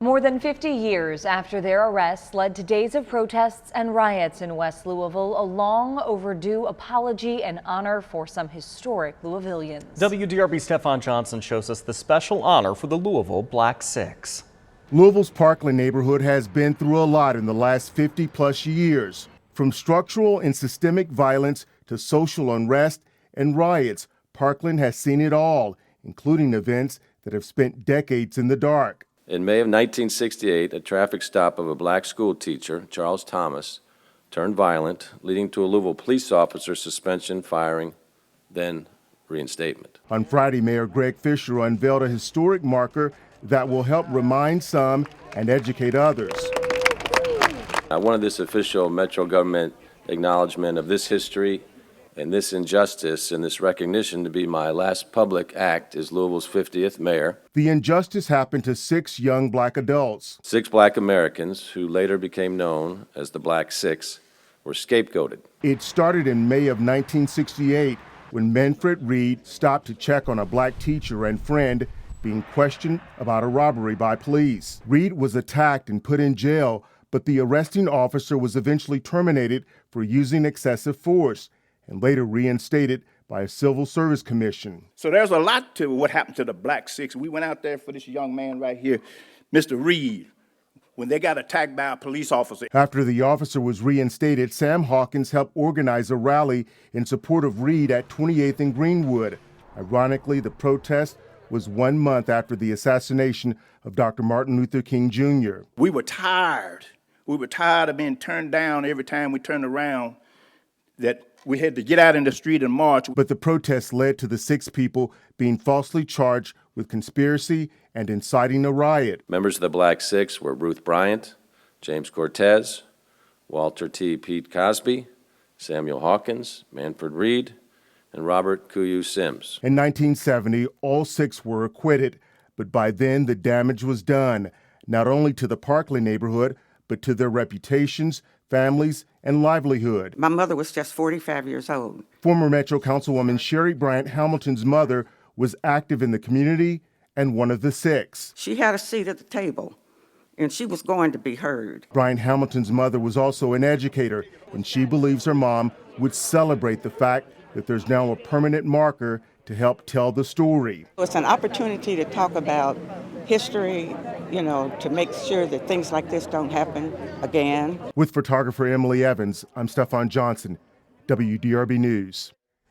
More than 50 years after their arrests led to days of protests and riots in West Louisville, a long overdue apology and honor for some historic Louisvillians. WDRB Stefan Johnson shows us the special honor for the Louisville Black Six. Louisville's Parkland neighborhood has been through a lot in the last 50-plus years. From structural and systemic violence to social unrest and riots, Parkland has seen it all, including events that have spent decades in the dark. In May of 1968, a traffic stop of a black school teacher, Charles Thomas, turned violent, leading to a Louisville police officer's suspension, firing, then reinstatement. On Friday, Mayor Greg Fisher unveiled a historic marker that will help remind some and educate others. I wanted this official Metro government acknowledgement of this history and this injustice and this recognition to be my last public act as Louisville's 50th mayor. The injustice happened to 6 young black adults. 6 black Americans, who later became known as the Black Six, were scapegoated. It started in May of 1968 when Manfred Reed stopped to check on a black teacher and friend being questioned about a robbery by police. Reed was attacked and put in jail, but the arresting officer was eventually terminated for using excessive force and later reinstated by a civil service commission. So there's a lot to what happened to the Black Six. We went out there for this young man right here, Mr. Reed, when they got attacked by a police officer. After the officer was reinstated, Sam Hawkins helped organize a rally in support of Reed at 28th and Greenwood. Ironically, the protest was 1 month after the assassination of Dr. Martin Luther King Jr. We were tired. We were tired of being turned down every time we turned around, that we had to get out in the street and march. But the protests led to the 6 people being falsely charged with conspiracy and inciting a riot. Members of the Black Six were Ruth Bryant, James Cortez, Walter T. Pete Cosby, Samuel Hawkins, Manfred Reed, and Robert Kuyu Sims. In 1970, all 6 were acquitted, but by then the damage was done, not only to the Parkland neighborhood, but to their reputations, families, and livelihood. My mother was just 45 years old. Former Metro Councilwoman Sherry Bryant Hamilton's mother was active in the community and one of the 6. She had a seat at the table, and she was going to be heard. Bryant Hamilton's mother was also an educator, and she believes her mom would celebrate the fact that there's now a permanent marker to help tell the story. It's an opportunity to talk about history, to make sure that things like this don't happen again. With photographer Emily Evans, I'm Stefan Johnson, WDRB News.